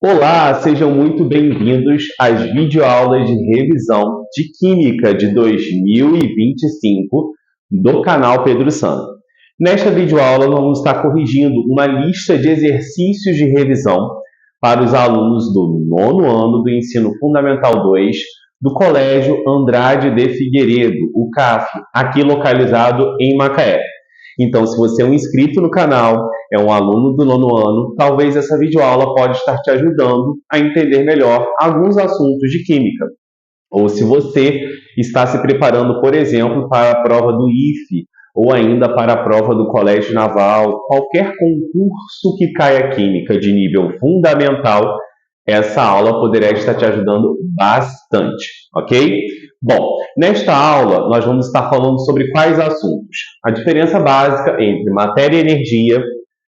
Olá, sejam muito bem-vindos às videoaulas de revisão de Química de 2025 do canal Pedro Sano. Nesta videoaula, nós vamos estar corrigindo uma lista de exercícios de revisão para os alunos do nono ano do Ensino Fundamental 2 do Colégio Andrade de Figueiredo, o CAF, aqui localizado em Macaé. Então, se você é um inscrito no canal, é um aluno do nono ano, talvez essa videoaula pode estar te ajudando a entender melhor alguns assuntos de química. Ou se você está se preparando, por exemplo, para a prova do IFE, ou ainda para a prova do Colégio Naval, qualquer concurso que caia química de nível fundamental, essa aula poderá estar te ajudando bastante, ok? Bom, nesta aula nós vamos estar falando sobre quais assuntos? A diferença básica entre matéria e energia,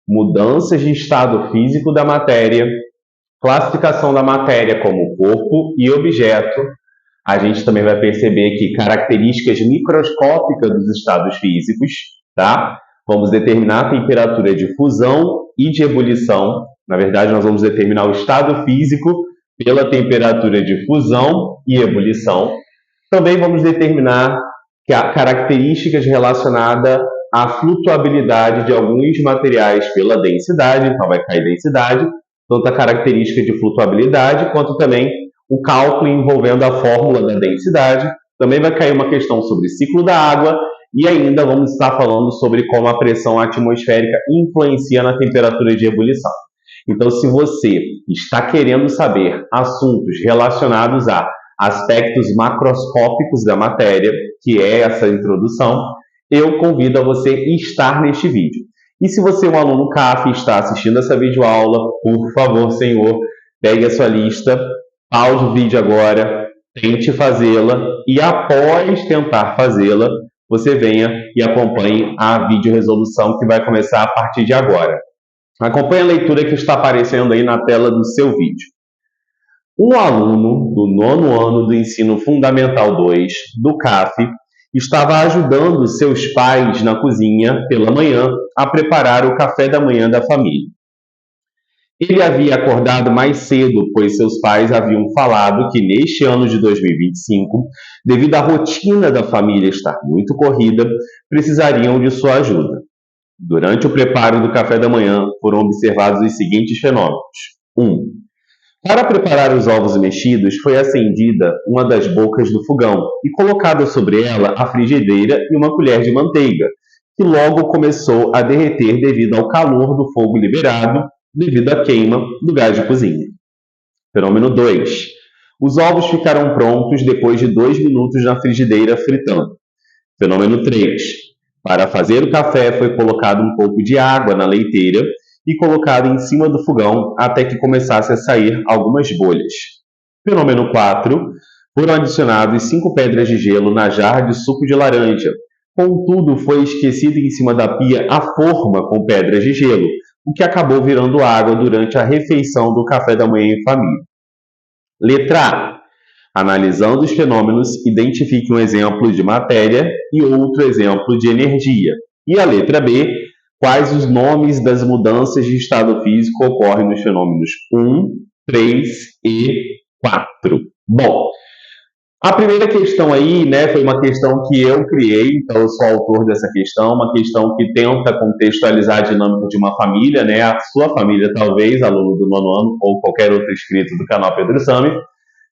mudanças de estado físico da matéria, classificação da matéria como corpo e objeto. A gente também vai perceber que características microscópicas dos estados físicos, tá? Vamos determinar a temperatura de fusão e de ebulição. Na verdade, nós vamos determinar o estado físico pela temperatura de fusão e ebulição. Também vamos determinar características relacionadas à flutuabilidade de alguns materiais pela densidade, então vai cair densidade, tanto a característica de flutuabilidade, quanto também o cálculo envolvendo a fórmula da densidade. Também vai cair uma questão sobre ciclo da água e ainda vamos estar falando sobre como a pressão atmosférica influencia na temperatura de ebulição. Então, se você está querendo saber assuntos relacionados a aspectos macroscópicos da matéria, que é essa introdução, eu convido a você estar neste vídeo. E se você é um aluno CAF e está assistindo essa videoaula, por favor, senhor, pegue a sua lista, pause o vídeo agora, tente fazê-la e após tentar fazê-la, você venha e acompanhe a videoresolução que vai começar a partir de agora. Acompanhe a leitura que está aparecendo aí na tela do seu vídeo. Um aluno do nono ano do Ensino Fundamental 2, do CAF, estava ajudando seus pais na cozinha pela manhã a preparar o café da manhã da família. Ele havia acordado mais cedo, pois seus pais haviam falado que neste ano de 2025, devido à rotina da família estar muito corrida, precisariam de sua ajuda. Durante o preparo do café da manhã, foram observados os seguintes fenômenos. 1. Para preparar os ovos mexidos, foi acendida uma das bocas do fogão e colocada sobre ela a frigideira e uma colher de manteiga, que logo começou a derreter devido ao calor do fogo liberado, devido à queima do gás de cozinha. Fenômeno 2. Os ovos ficaram prontos depois de 2 minutos na frigideira fritando. Fenômeno 3. Para fazer o café, foi colocado um pouco de água na leiteira e colocado em cima do fogão até que começasse a sair algumas bolhas. Fenômeno 4. Foram adicionados 5 pedras de gelo na jarra de suco de laranja. Contudo, foi esquecido em cima da pia a forma com pedras de gelo, o que acabou virando água durante a refeição do café da manhã em família. Letra A. Analisando os fenômenos, identifique um exemplo de matéria e outro exemplo de energia. E a letra B. Quais os nomes das mudanças de estado físico ocorrem nos fenômenos 1, 3 e 4? Bom, a primeira questão aí, foi uma questão que eu criei, então eu sou autor dessa questão, uma questão que tenta contextualizar a dinâmica de uma família, a sua família talvez, aluno do nono ano, ou qualquer outro inscrito do canal Pedro Sami,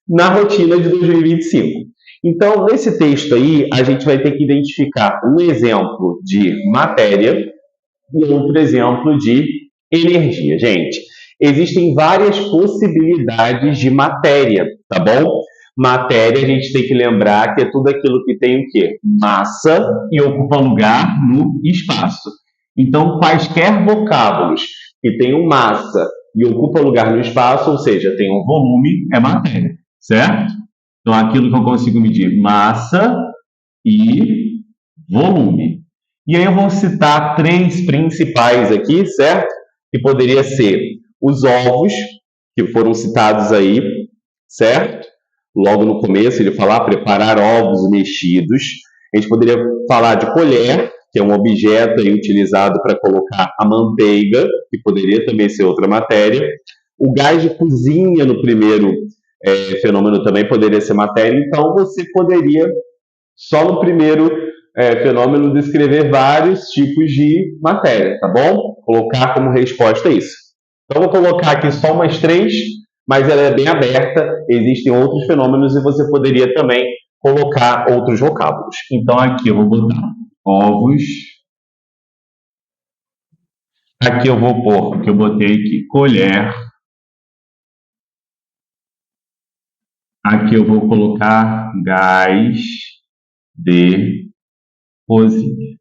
na rotina de 2025. Então, nesse texto aí, a gente vai ter que identificar um exemplo de matéria e outro exemplo de energia. Gente, existem várias possibilidades de matéria, tá bom? Matéria, a gente tem que lembrar que é tudo aquilo que tem o quê? Massa e ocupa lugar no espaço. Então, quaisquer vocábulos que tenham massa e ocupa lugar no espaço, ou seja, tem um volume, é matéria, certo? Então, aquilo que eu consigo medir, massa e volume. E aí eu vou citar 3 principais aqui, certo? Que poderia ser os ovos, que foram citados aí, certo? Logo no começo ele fala preparar ovos mexidos. A gente poderia falar de colher, que é um objeto aí utilizado para colocar a manteiga, que poderia também ser outra matéria. O gás de cozinha no primeiro fenômeno também poderia ser matéria, então você poderia, só no primeiro fenômeno, descrever vários tipos de matéria, tá bom? Colocar como resposta isso. Então, vou colocar aqui só umas 3, mas ela é bem aberta, existem outros fenômenos e você poderia também colocar outros vocábulos. Então, aqui eu vou botar ovos. Aqui eu vou pôr, porque eu botei aqui, colher. Aqui eu vou colocar gás de cozinha.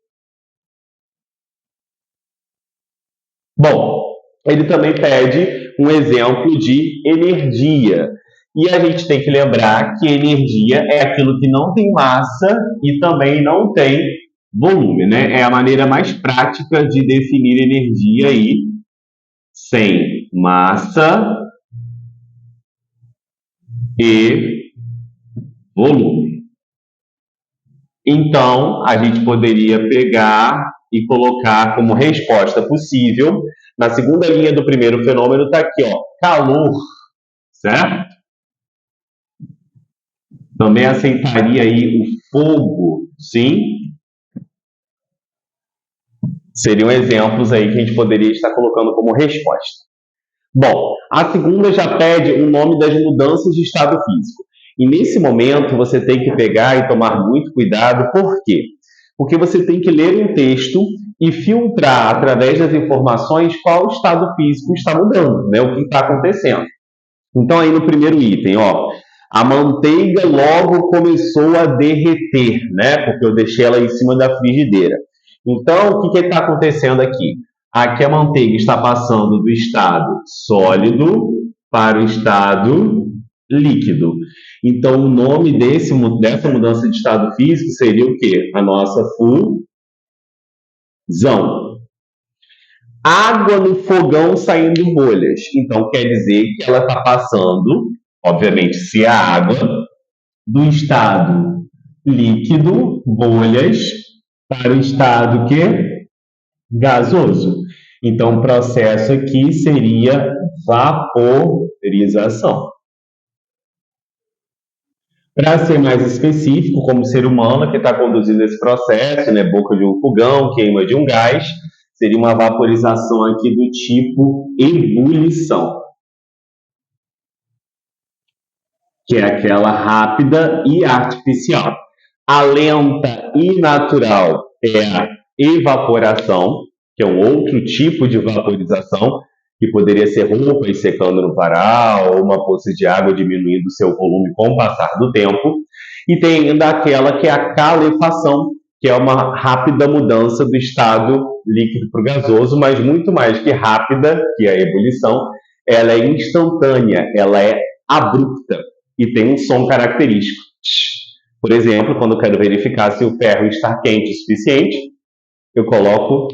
Bom, ele também pede um exemplo de energia. E a gente tem que lembrar que energia é aquilo que não tem massa e também não tem volume, né? É a maneira mais prática de definir energia aí, sem massa e volume. Então, a gente poderia pegar e colocar como resposta possível, na segunda linha do primeiro fenômeno, está aqui, ó, calor, certo? Também aceitaria aí o fogo, sim? Seriam exemplos aí que a gente poderia estar colocando como resposta. Bom, a segunda já pede o nome das mudanças de estado físico. E nesse momento você tem que pegar e tomar muito cuidado. Por quê? Porque você tem que ler um texto e filtrar através das informações qual estado físico está mudando, né? O que está acontecendo. Então aí no primeiro item, ó, a manteiga logo começou a derreter, né? Porque eu deixei ela em cima da frigideira. Então, o que está acontecendo aqui? Aqui a manteiga está passando do estado sólido para o estado líquido. Então, o nome dessa mudança de estado físico seria o quê? A nossa fusão. Água no fogão saindo bolhas. Então, quer dizer que ela está passando, obviamente, se é água, do estado líquido, bolhas, para o estado que? Gasoso. Então, o processo aqui seria vaporização. Para ser mais específico, como ser humano que está conduzindo esse processo, né, boca de um fogão, queima de um gás, seria uma vaporização aqui do tipo ebulição, que é aquela rápida e artificial. A lenta e natural é a evaporação, que é um outro tipo de vaporização, que poderia ser roupas secando no varal, ou uma poça de água diminuindo seu volume com o passar do tempo. E tem ainda aquela que é a calefação, que é uma rápida mudança do estado líquido para o gasoso, mas muito mais que rápida, que é a ebulição, ela é instantânea, ela é abrupta e tem um som característico. Por exemplo, quando eu quero verificar se o ferro está quente o suficiente, eu coloco,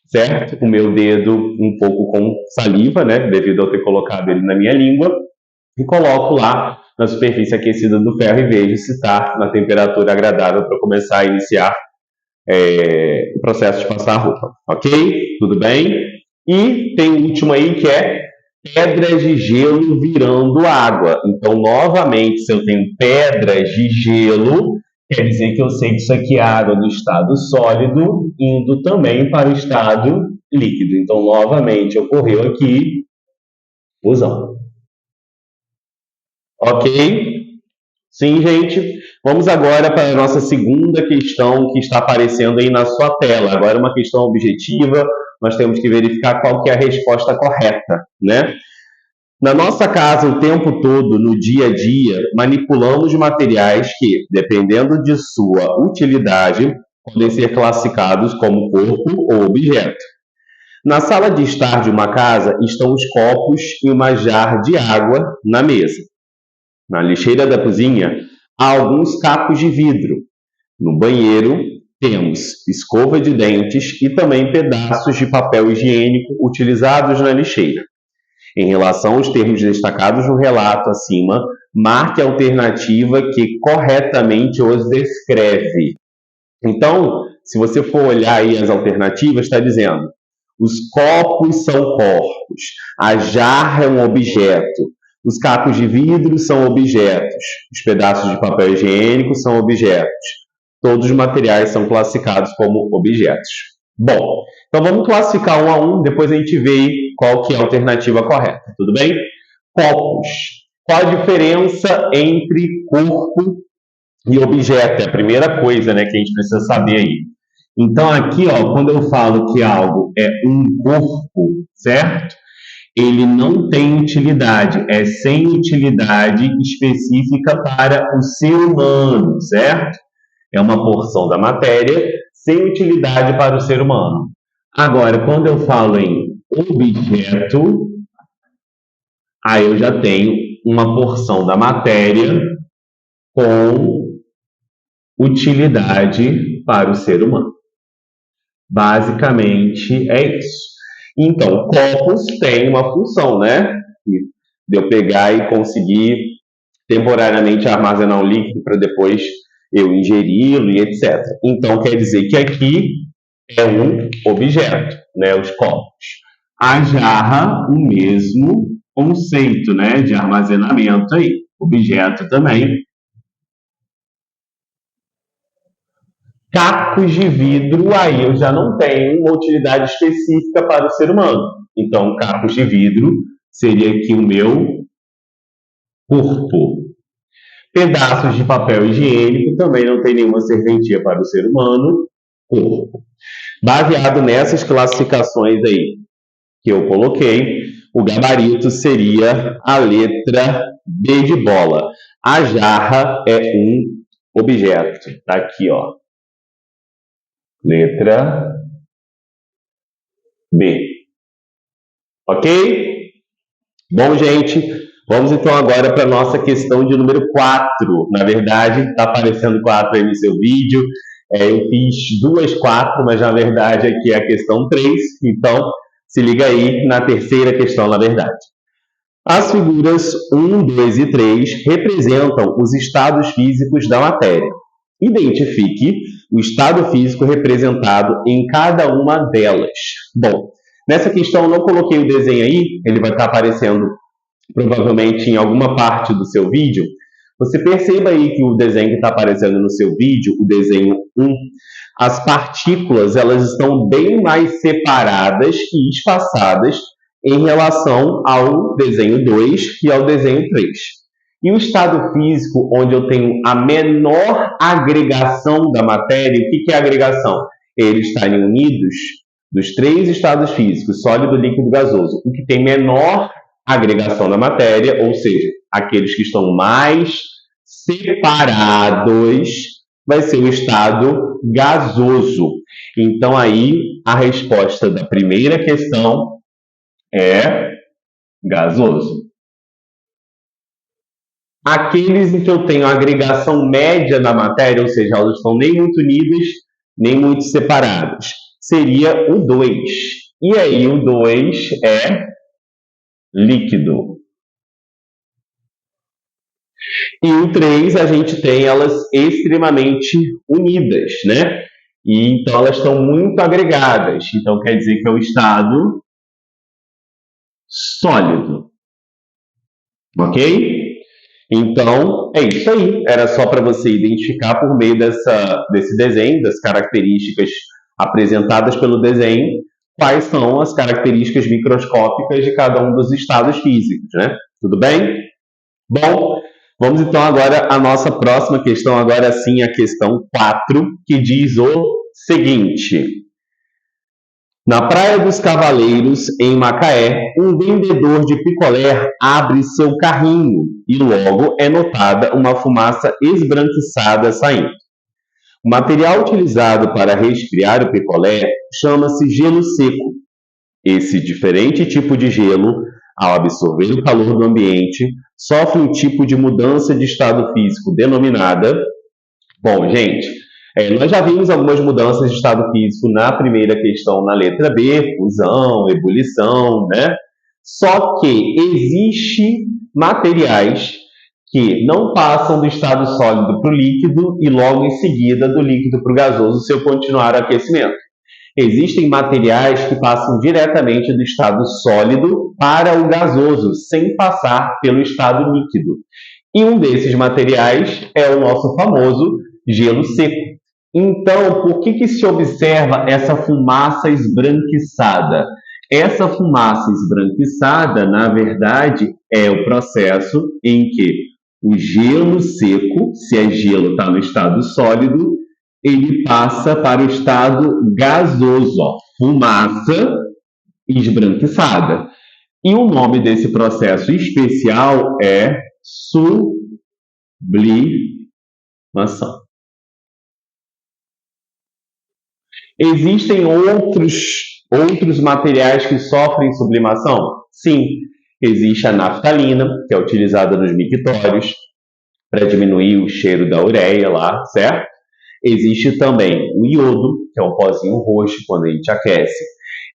certo, o meu dedo um pouco com saliva, né, devido a eu ter colocado ele na minha língua, e coloco lá na superfície aquecida do ferro e vejo se está na temperatura agradável para começar a iniciar o processo de passar a roupa. Ok? Tudo bem? E tem o último aí que é pedras de gelo virando água. Então, novamente, se eu tenho pedras de gelo, quer dizer que eu sei que isso aqui é água do estado sólido, indo também para o estado líquido. Então, novamente, ocorreu aqui fusão. Ok? Sim, gente. Vamos agora para a nossa segunda questão que está aparecendo aí na sua tela. Agora uma questão objetiva, nós temos que verificar qual que é a resposta correta, né? Na nossa casa, o tempo todo, no dia a dia, manipulamos materiais que, dependendo de sua utilidade, podem ser classificados como corpo ou objeto. Na sala de estar de uma casa estão os copos e uma jarra de água na mesa. Na lixeira da cozinha, há alguns cacos de vidro. No banheiro, temos escova de dentes e também pedaços de papel higiênico utilizados na lixeira. Em relação aos termos destacados no relato acima, marque a alternativa que corretamente os descreve. Então, se você for olhar aí as alternativas, está dizendo: os copos são corpos, corpos. A jarra é um objeto. Os cacos de vidro são objetos. Os pedaços de papel higiênico são objetos. Todos os materiais são classificados como objetos. Bom, então vamos classificar um a um, depois a gente vê qual que é a alternativa correta, tudo bem? Copos. Qual a diferença entre corpo e objeto? É a primeira coisa, né, que a gente precisa saber aí. Então aqui, ó, quando eu falo que algo é um corpo, certo? Ele não tem utilidade, é sem utilidade específica para o ser humano, certo? É uma porção da matéria sem utilidade para o ser humano. Agora, quando eu falo em objeto, aí eu já tenho uma porção da matéria com utilidade para o ser humano. Basicamente é isso. Então, copos tem uma função, né? De eu pegar e conseguir temporariamente armazenar um líquido para depois eu ingeri-lo e etc. Então, quer dizer que aqui é um objeto, né? Os copos. A jarra, o mesmo conceito, né? De armazenamento aí. Objeto também. Cacos de vidro, aí eu já não tenho uma utilidade específica para o ser humano. Então, cacos de vidro seria aqui o meu corpo. Pedaços de papel higiênico também não tem nenhuma serventia para o ser humano, corpo. Baseado nessas classificações aí que eu coloquei, o gabarito seria a letra B de bola. A jarra é um objeto. Tá aqui, ó. Letra B. Ok? Bom, gente, vamos então agora para a nossa questão de número 4. Na verdade, está aparecendo 4 aí no seu vídeo. Eu fiz 2 4, mas na verdade aqui é a questão 3. Então, se liga aí na terceira questão, na verdade. As figuras 1, 2 e 3 representam os estados físicos da matéria. Identifique o estado físico representado em cada uma delas. Bom, nessa questão eu não coloquei o desenho aí, ele vai estar aparecendo provavelmente em alguma parte do seu vídeo. Você perceba aí que o desenho que está aparecendo no seu vídeo, o desenho 1, as partículas elas estão bem mais separadas e espaçadas em relação ao desenho 2 e ao desenho 3. E o estado físico, onde eu tenho a menor agregação da matéria, o que é agregação? Eles estarem unidos dos 3 estados físicos, sólido, líquido e gasoso. O que tem menor agregação da matéria, ou seja, aqueles que estão mais separados, vai ser o estado gasoso. Então, aí, a resposta da primeira questão é gasoso. Aqueles em que eu tenho a agregação média da matéria, ou seja, elas estão nem muito unidas, nem muito separadas, seria o 2. E aí, o 2 é líquido. E o 3, a gente tem elas extremamente unidas, né? E então, elas estão muito agregadas. Então, quer dizer que é o estado sólido. Ok? Então, é isso aí. Era só para você identificar por meio desse desenho, das características apresentadas pelo desenho, quais são as características microscópicas de cada um dos estados físicos, né? Tudo bem? Bom, vamos então agora à nossa próxima questão, agora sim a questão 4, que diz o seguinte. Na Praia dos Cavaleiros, em Macaé, um vendedor de picolé abre seu carrinho e logo é notada uma fumaça esbranquiçada saindo. O material utilizado para resfriar o picolé chama-se gelo seco. Esse diferente tipo de gelo, ao absorver o calor do ambiente, sofre um tipo de mudança de estado físico denominada... Bom, gente, nós já vimos algumas mudanças de estado físico na primeira questão, na letra B, fusão, ebulição, né? Só que existe materiais que não passam do estado sólido para o líquido e logo em seguida do líquido para o gasoso se eu continuar o aquecimento. Existem materiais que passam diretamente do estado sólido para o gasoso, sem passar pelo estado líquido. E um desses materiais é o nosso famoso gelo seco. Então, por que se observa essa fumaça esbranquiçada? Essa fumaça esbranquiçada, na verdade, é o processo em que o gelo seco, se é gelo, está no estado sólido, ele passa para o estado gasoso, ó, fumaça esbranquiçada. E o nome desse processo especial é sublimação. Existem outros materiais que sofrem sublimação? Sim, existe a naftalina, que é utilizada nos mictórios para diminuir o cheiro da ureia lá, certo? Existe também o iodo, que é um pozinho roxo quando a gente aquece.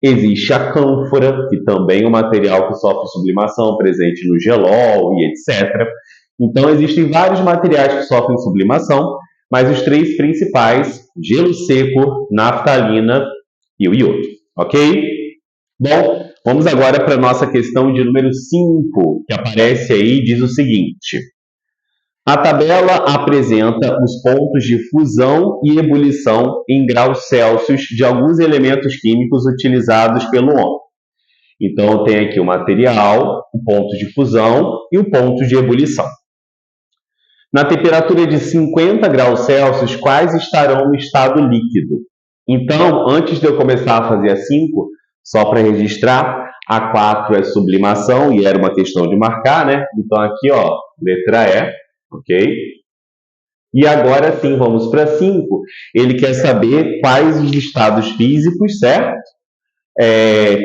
Existe a cânfora, que também é um material que sofre sublimação, presente no gelol e etc. Então, existem vários materiais que sofrem sublimação, mas os três principais, gelo seco, naftalina e o iodo, ok? Bom, vamos agora para a nossa questão de número 5, que aparece aí e diz o seguinte: a tabela apresenta os pontos de fusão e ebulição em graus Celsius de alguns elementos químicos utilizados pelo homem. Então, tem aqui o material, o ponto de fusão e o ponto de ebulição. Na temperatura de 50 graus Celsius, quais estarão no estado líquido? Então, antes de eu começar a fazer a 5, só para registrar, a 4 é sublimação e era uma questão de marcar, né? Então, aqui, ó, letra E, ok? E agora sim, vamos para 5. Ele quer saber quais os estados físicos, certo?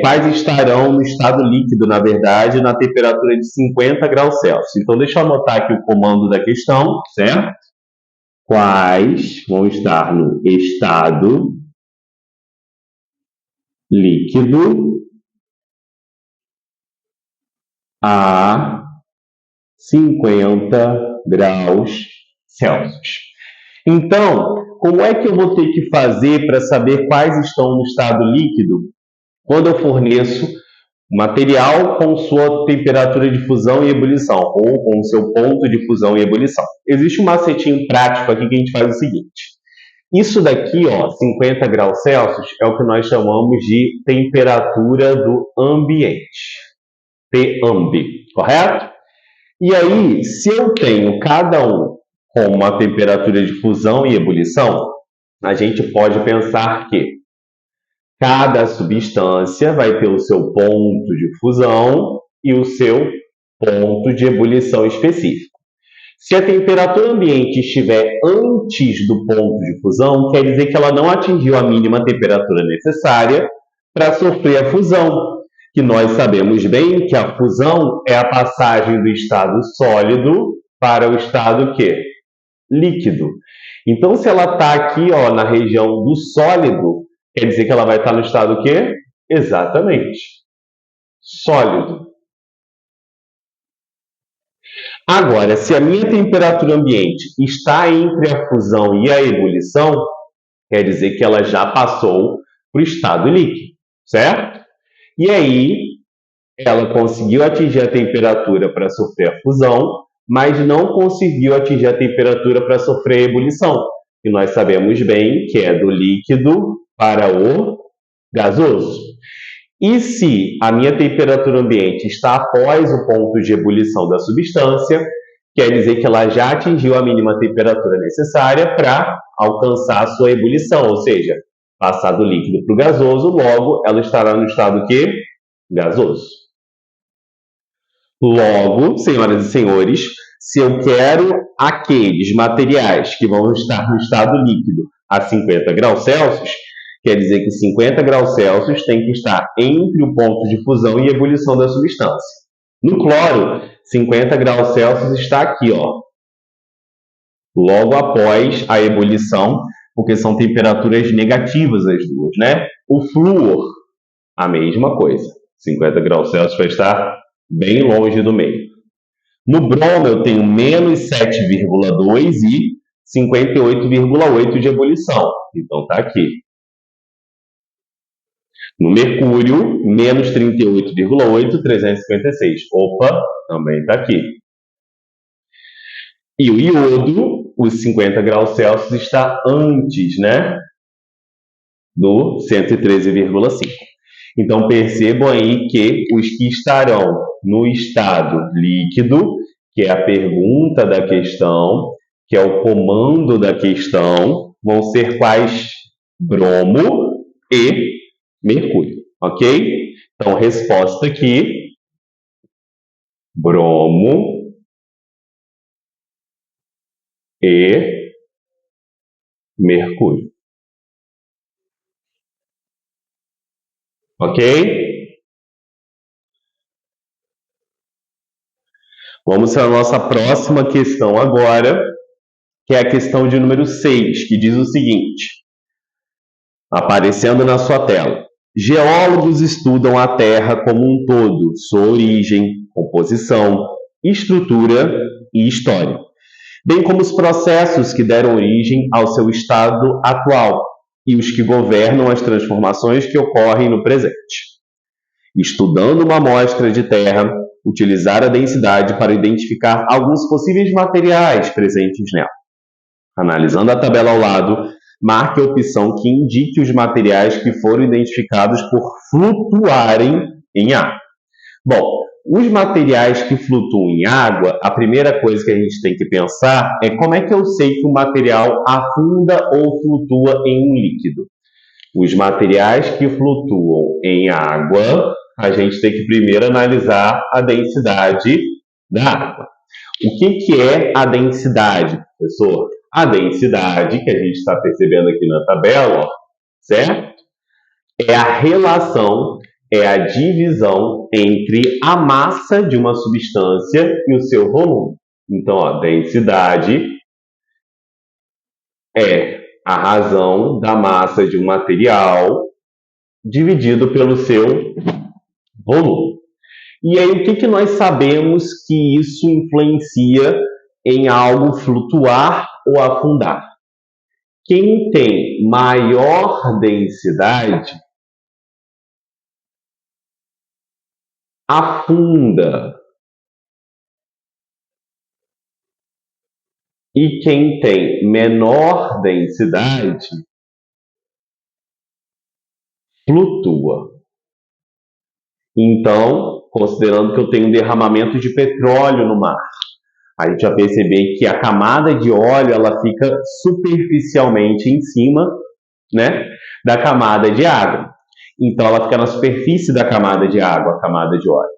Quais estarão no estado líquido, na verdade, na temperatura de 50 graus Celsius. Então, deixa eu anotar aqui o comando da questão, certo? Quais vão estar no estado líquido a 50 graus Celsius. Então, como é que eu vou ter que fazer para saber quais estão no estado líquido? Quando eu forneço material com sua temperatura de fusão e ebulição, ou com seu ponto de fusão e ebulição. Existe um macetinho prático aqui que a gente faz o seguinte. Isso daqui, ó, 50 graus Celsius, é o que nós chamamos de temperatura do ambiente. TAMB, correto? E aí, se eu tenho cada um com uma temperatura de fusão e ebulição, a gente pode pensar que cada substância vai ter o seu ponto de fusão e o seu ponto de ebulição específico. Se a temperatura ambiente estiver antes do ponto de fusão, quer dizer que ela não atingiu a mínima temperatura necessária para sofrer a fusão, que nós sabemos bem que a fusão é a passagem do estado sólido para o estado quê? Líquido. Então, se ela está aqui, ó, na região do sólido, quer dizer que ela vai estar no estado o quê? Exatamente. Sólido. Agora, se a minha temperatura ambiente está entre a fusão e a ebulição, quer dizer que ela já passou para o estado líquido, certo? E aí, ela conseguiu atingir a temperatura para sofrer a fusão, mas não conseguiu atingir a temperatura para sofrer a ebulição. E nós sabemos bem que é do líquido para o gasoso. E se a minha temperatura ambiente está após o ponto de ebulição da substância, quer dizer que ela já atingiu a mínima temperatura necessária para alcançar a sua ebulição, ou seja, passar do líquido para o gasoso, logo ela estará no estado quê? Gasoso. Logo, senhoras e senhores, se eu quero aqueles materiais que vão estar no estado líquido a 50 graus Celsius, quer dizer que 50 graus Celsius tem que estar entre o ponto de fusão e ebulição da substância. No cloro, 50 graus Celsius está aqui, ó, logo após a ebulição, porque são temperaturas negativas as duas, né? O flúor, a mesma coisa. 50 graus Celsius vai estar bem longe do meio. No bromo, eu tenho menos 7,2 e 58,8 de ebulição. Então, está aqui. No mercúrio, menos 38,8, 356. Opa, também está aqui. E o iodo, os 50 graus Celsius, está antes, né, do 113,5. Então, percebam aí que os que estarão no estado líquido, que é a pergunta da questão, que é o comando da questão, vão ser quais? Bromo e mercúrio, ok? Então, resposta aqui, bromo e mercúrio. Ok? Vamos para a nossa próxima questão agora, que é a questão de número 6, que diz o seguinte, aparecendo na sua tela. Geólogos estudam a Terra como um todo, sua origem, composição, estrutura e história, bem como os processos que deram origem ao seu estado atual e os que governam as transformações que ocorrem no presente. Estudando uma amostra de terra, utilizar a densidade para identificar alguns possíveis materiais presentes nela. Analisando a tabela ao lado, marque a opção que indique os materiais que foram identificados por flutuarem em água. Bom, os materiais que flutuam em água, a primeira coisa que a gente tem que pensar é como é que eu sei que o material afunda ou flutua em um líquido. Os materiais que flutuam em água, a gente tem que primeiro analisar a densidade da água. O que é a densidade, professor? A densidade, que a gente está percebendo aqui na tabela, ó, certo? É a relação, é a divisão entre a massa de uma substância e o seu volume. Então, ó, densidade é a razão da massa de um material dividido pelo seu volume. E aí, o que nós sabemos que isso influencia em algo flutuar ou afundar? Quem tem maior densidade afunda. E quem tem menor densidade flutua. Então, considerando que eu tenho um derramamento de petróleo no mar, a gente vai perceber que a camada de óleo ela fica superficialmente em cima, né, da camada de água. Então, ela fica na superfície da camada de água, a camada de óleo.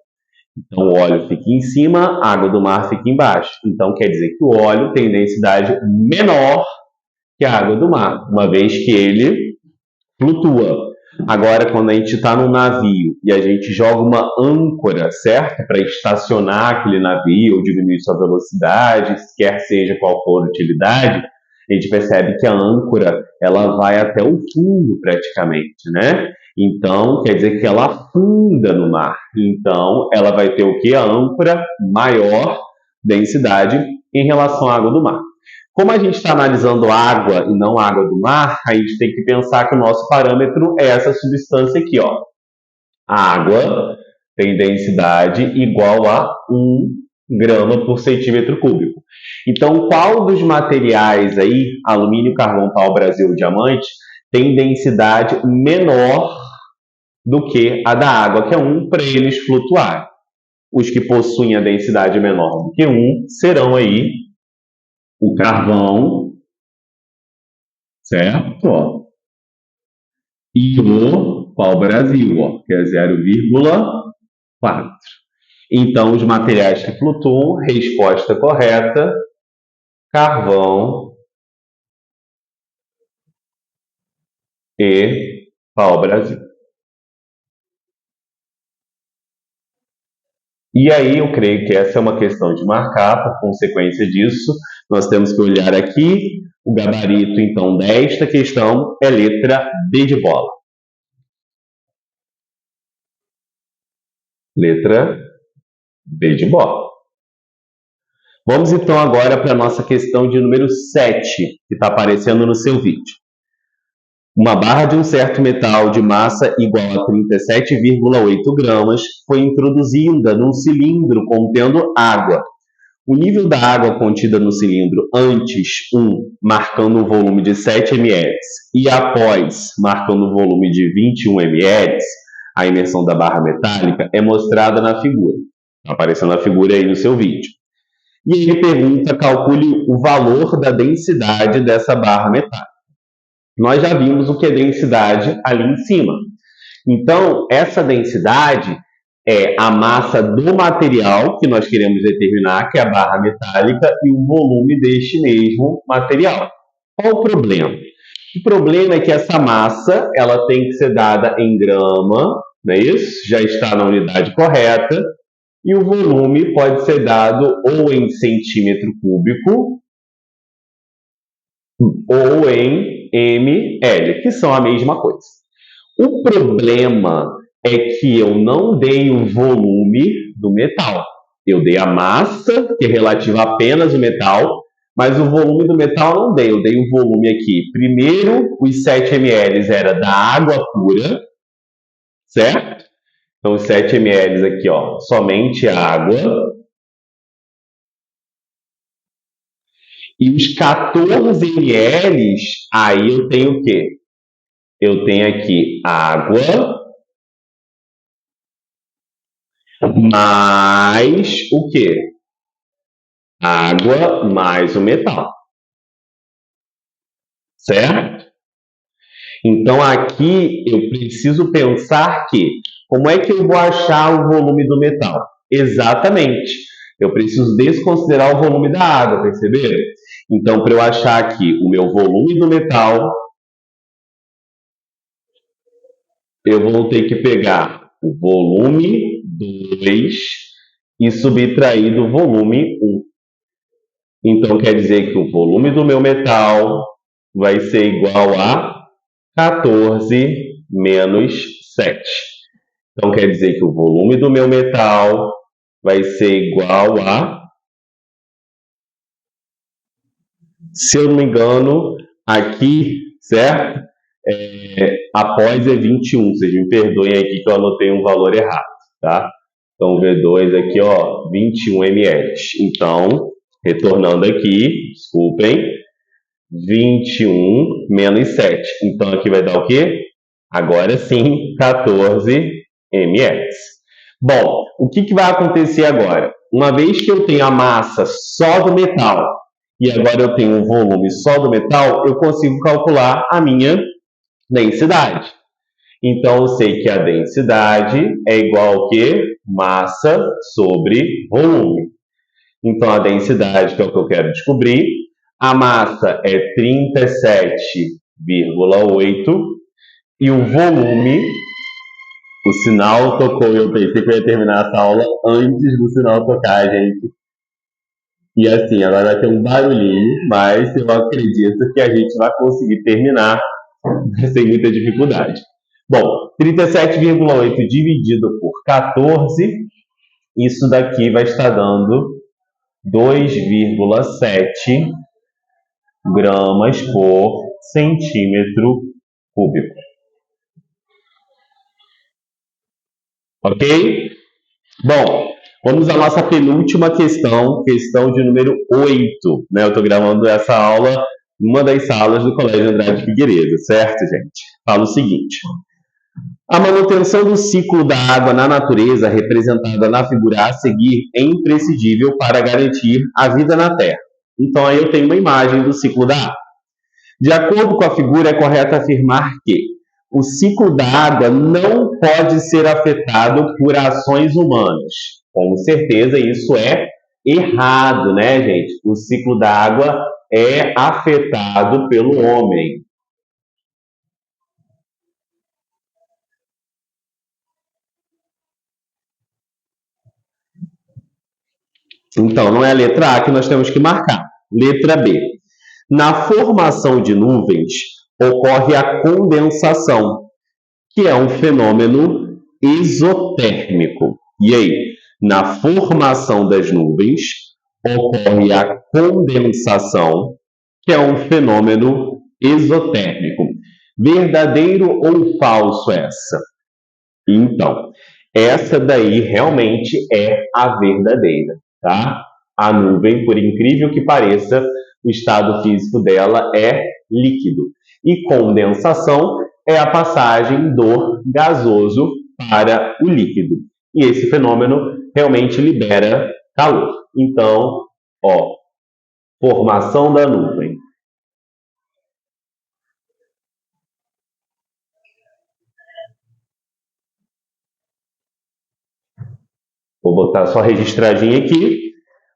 Então, o óleo fica em cima, a água do mar fica embaixo. Então, quer dizer que o óleo tem densidade menor que a água do mar, uma vez que ele flutua. Agora, quando a gente está num navio e a gente joga uma âncora, certo? Para estacionar aquele navio ou diminuir sua velocidade, quer seja qual for a utilidade, a gente percebe que a âncora ela vai até o fundo praticamente, né? Então, quer dizer que ela afunda no mar. Então, ela vai ter o que? A âncora maior densidade em relação à água do mar. Como a gente está analisando água e não água do mar, a gente tem que pensar que o nosso parâmetro é essa substância aqui, ó. A água tem densidade igual a 1 grama por centímetro cúbico. Então, qual dos materiais aí, alumínio, carvão, pau-brasil, diamante, tem densidade menor do que a da água, que é 1, para eles flutuarem? Os que possuem a densidade menor do que 1 serão aí o carvão, certo? Ó. E o pau-brasil, ó, que é 0,4. Então, os materiais que flutuam, resposta correta, carvão e pau-brasil. E aí, eu creio que essa é uma questão de marcar, por consequência disso, nós temos que olhar aqui, o gabarito, então, desta questão é letra B de bola. Letra B de bola. Vamos, então, agora para a nossa questão de número 7, que está aparecendo no seu vídeo. Uma barra de um certo metal de massa igual a 37,8 gramas foi introduzida num cilindro contendo água. O nível da água contida no cilindro antes, marcando um volume de 7 ml, e após, marcando um volume de 21 ml, a imersão da barra metálica, é mostrada na figura. Está aparecendo a figura aí no seu vídeo. E ele pergunta, calcule o valor da densidade dessa barra metálica. Nós já vimos o que é densidade ali em cima. Então, essa densidade é a massa do material que nós queremos determinar, que é a barra metálica, e o volume deste mesmo material. Qual o problema? O problema é que essa massa ela tem que ser dada em grama, não é isso? Já está na unidade correta. E o volume pode ser dado ou em centímetro cúbico ou em ml, que são a mesma coisa. O problema é que eu não dei o volume do metal. Eu dei a massa, que é relativa apenas ao metal, mas o volume do metal não dei. Eu dei o volume aqui. Primeiro, os 7 ml era da água pura, certo? Então, os 7 ml aqui, ó, somente água. E os 14 ml, aí eu tenho o quê? Eu tenho aqui água mais o quê? Água mais o metal. Certo? Então, aqui eu preciso pensar que, como é que eu vou achar o volume do metal? Exatamente. Eu preciso desconsiderar o volume da água, perceberam? Então, para eu achar aqui o meu volume do metal, eu vou ter que pegar o volume 2 e subtrair do volume 1. Então, quer dizer que o volume do meu metal vai ser igual a 14 menos 7. Então, quer dizer que o volume do meu metal vai ser igual a... Se eu não me engano, aqui, certo? Após é 21. Vocês me perdoem aqui que eu anotei um valor errado, tá? Então, V2 aqui, ó, 21 ml. Então, retornando aqui, desculpem, 21 menos 7. Então, aqui vai dar o quê? Agora sim, 14 ml. Bom, o que vai acontecer agora? Uma vez que eu tenho a massa só do metal e agora eu tenho um volume só do metal, eu consigo calcular a minha densidade. Então, eu sei que a densidade é igual ao quê? Massa sobre volume. Então, a densidade, que é o que eu quero descobrir, a massa é 37,8 e o volume, o sinal tocou e eu pensei que eu ia terminar essa aula antes do sinal tocar, gente. E assim, agora vai ter um barulhinho, mas eu acredito que a gente vai conseguir terminar sem muita dificuldade. Bom, 37,8 dividido por 14, isso daqui vai estar dando 2,7 gramas por centímetro cúbico. Ok? Bom, vamos à nossa penúltima questão, questão de número 8. Né? Eu estou gravando essa aula numa das salas do Colégio Andrade Figueiredo, certo, gente? Fala o seguinte. A manutenção do ciclo da água na natureza, representada na figura a seguir, é imprescindível para garantir a vida na Terra. Então, aí eu tenho uma imagem do ciclo da água. De acordo com a figura, é correto afirmar que o ciclo da água não pode ser afetado por ações humanas. Com certeza, isso é errado, né, gente? O ciclo da água é afetado pelo homem. Então, não é a letra A que nós temos que marcar. Letra B. Na formação de nuvens, ocorre a condensação, que é um fenômeno exotérmico. E aí, na formação das nuvens, ocorre a condensação, que é um fenômeno exotérmico. Verdadeiro ou falso essa? Então, essa daí realmente é a verdadeira, tá? A nuvem, por incrível que pareça, o estado físico dela é líquido. E condensação é a passagem do gasoso para o líquido. E esse fenômeno realmente libera calor. Então, ó, formação da nuvem. Vou botar só registradinho aqui.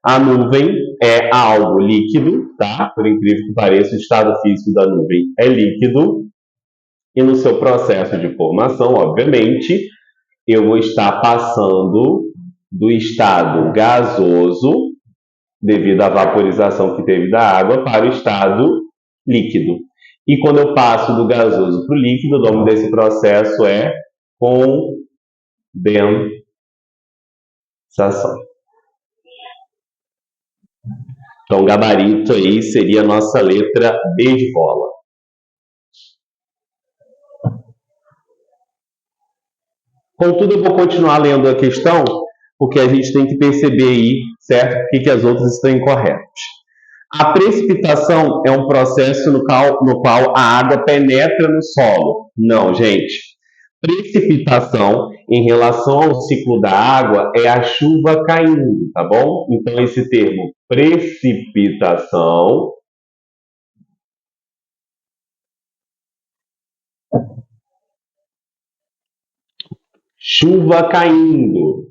A nuvem é algo líquido, tá? Por incrível que pareça, o estado físico da nuvem é líquido. E no seu processo de formação, obviamente, eu vou estar passando do estado gasoso, devido à vaporização que teve da água, para o estado líquido. E quando eu passo do gasoso para o líquido, o nome desse processo é condensação. Então, gabarito aí seria a nossa letra B de bola. Contudo, eu vou continuar lendo a questão, porque a gente tem que perceber aí, certo, por que as outras estão incorretas. A precipitação é um processo no qual a água penetra no solo. Não, gente. Precipitação, em relação ao ciclo da água, é a chuva caindo, tá bom? Então, esse termo precipitação chuva caindo.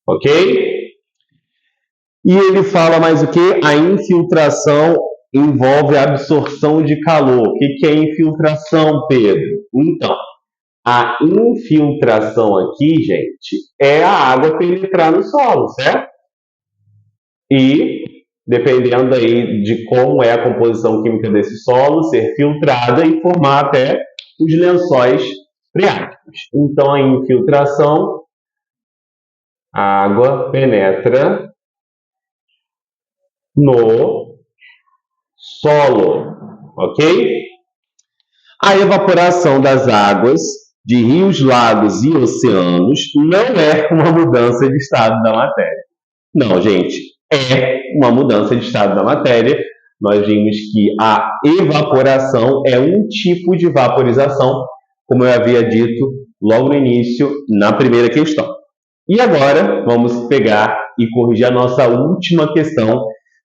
Ok? E ele fala mais o que? A infiltração envolve a absorção de calor. O que é infiltração, Pedro? Então, a infiltração aqui, gente, é a água penetrar no solo, certo? E, dependendo aí de como é a composição química desse solo, ser filtrada e formar até os lençóis freáticos. Então, a infiltração, a água penetra no solo, ok? A evaporação das águas de rios, lagos e oceanos não é uma mudança de estado da matéria. Não, gente, é uma mudança de estado da matéria. Nós vimos que a evaporação é um tipo de vaporização, como eu havia dito logo no início, na primeira questão. E agora, vamos pegar e corrigir a nossa última questão,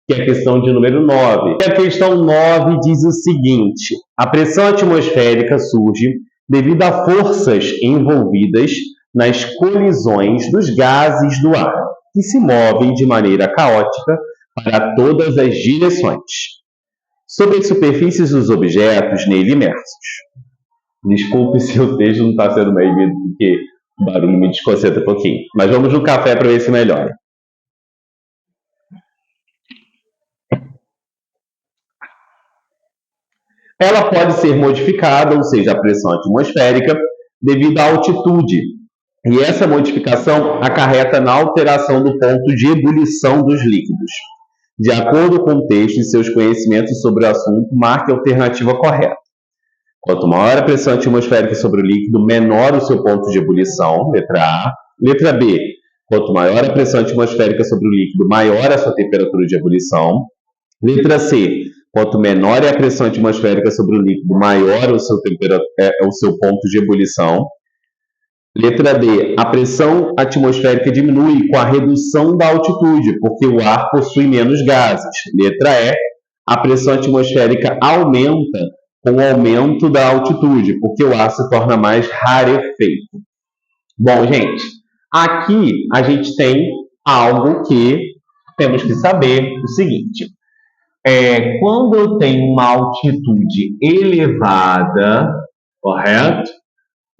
que é a questão de número 9. A questão 9 diz o seguinte: a pressão atmosférica surge devido a forças envolvidas nas colisões dos gases do ar, que se movem de maneira caótica para todas as direções, sobre as superfícies dos objetos nele imersos. Desculpe se o texto não está sendo bem lido, porque o barulho me desconcentra um pouquinho. Mas vamos no café para ver se melhora. Ela pode ser modificada, ou seja, a pressão atmosférica, devido à altitude. E essa modificação acarreta na alteração do ponto de ebulição dos líquidos. De acordo com o texto e seus conhecimentos sobre o assunto, marque a alternativa correta. Quanto maior a pressão atmosférica sobre o líquido, menor o seu ponto de ebulição, letra A. Letra B, quanto maior a pressão atmosférica sobre o líquido, maior a sua temperatura de ebulição. Letra C, quanto menor é a pressão atmosférica sobre o líquido, maior o seu ponto de ebulição. Letra D, a pressão atmosférica diminui com a redução da altitude, porque o ar possui menos gases. Letra E, a pressão atmosférica aumenta com o aumento da altitude, porque o ar se torna mais rarefeito. Bom, gente, aqui a gente tem algo que temos que saber o seguinte. Quando eu tenho uma altitude elevada, correto?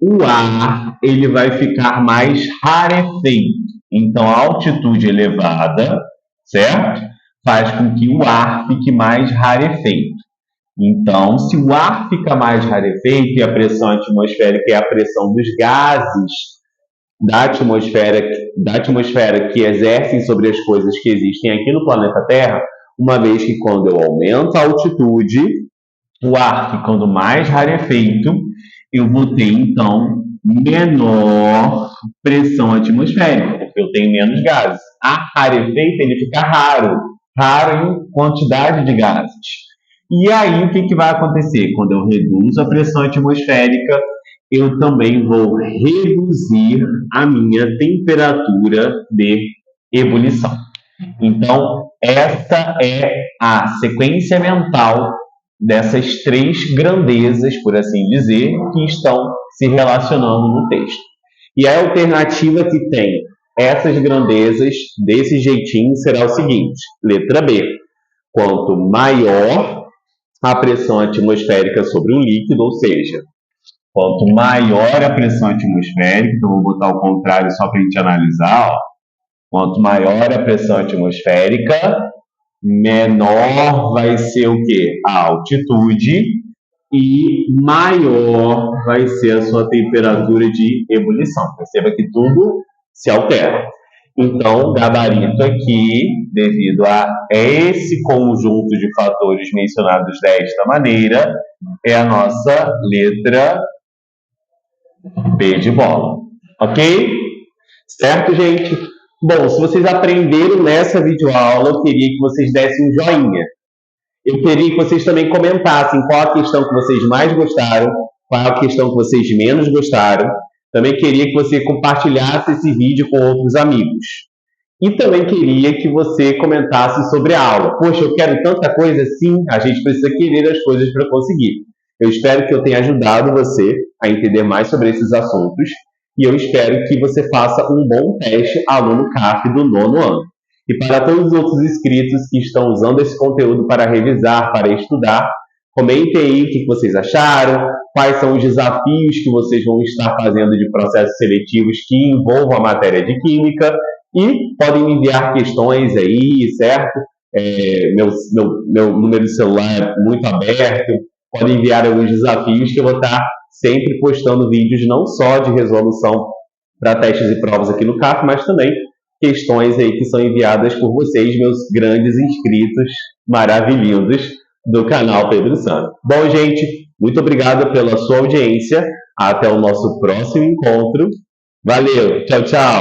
O ar ele vai ficar mais rarefeito. Então, a altitude elevada, certo? Faz com que o ar fique mais rarefeito. Então, se o ar fica mais rarefeito e a pressão atmosférica é a pressão dos gases da atmosfera que exercem sobre as coisas que existem aqui no planeta Terra, uma vez que quando eu aumento a altitude, o ar ficando mais rarefeito, eu vou ter então menor pressão atmosférica, porque eu tenho menos gases. Ar rarefeito ele fica raro, raro em quantidade de gases. E aí o que vai acontecer? Quando eu reduzo a pressão atmosférica, eu também vou reduzir a minha temperatura de ebulição. Então, essa é a sequência mental dessas três grandezas, por assim dizer, que estão se relacionando no texto. E a alternativa que tem essas grandezas desse jeitinho será o seguinte: letra B. Quanto maior a pressão atmosférica sobre um líquido, ou seja, quanto maior a pressão atmosférica, então vou botar o contrário só para a gente analisar, ó. Quanto maior a pressão atmosférica, menor vai ser o quê? A altitude e maior vai ser a sua temperatura de ebulição. Perceba que tudo se altera. Então, gabarito aqui, devido a esse conjunto de fatores mencionados desta maneira, é a nossa letra B de bola. Ok? Certo, gente? Bom, se vocês aprenderam nessa videoaula, eu queria que vocês dessem um joinha. Eu queria que vocês também comentassem qual a questão que vocês mais gostaram, qual a questão que vocês menos gostaram. Também queria que você compartilhasse esse vídeo com outros amigos. E também queria que você comentasse sobre a aula. Poxa, eu quero tanta coisa. Sim, a gente precisa querer as coisas para conseguir. Eu espero que eu tenha ajudado você a entender mais sobre esses assuntos. E eu espero que você faça um bom teste aluno CAF do 9º ano. E para todos os outros inscritos que estão usando esse conteúdo para revisar, para estudar, comentem aí o que vocês acharam, quais são os desafios que vocês vão estar fazendo de processos seletivos que envolvam a matéria de Química, e podem me enviar questões aí, certo? Meu número de celular é muito aberto, podem enviar alguns desafios que eu vou estar sempre postando vídeos não só de resolução para testes e provas aqui no CAF, mas também questões aí que são enviadas por vocês, meus grandes inscritos maravilhosos do canal Pedro Sano. Bom, gente, muito obrigado pela sua audiência. Até o nosso próximo encontro. Valeu, tchau, tchau!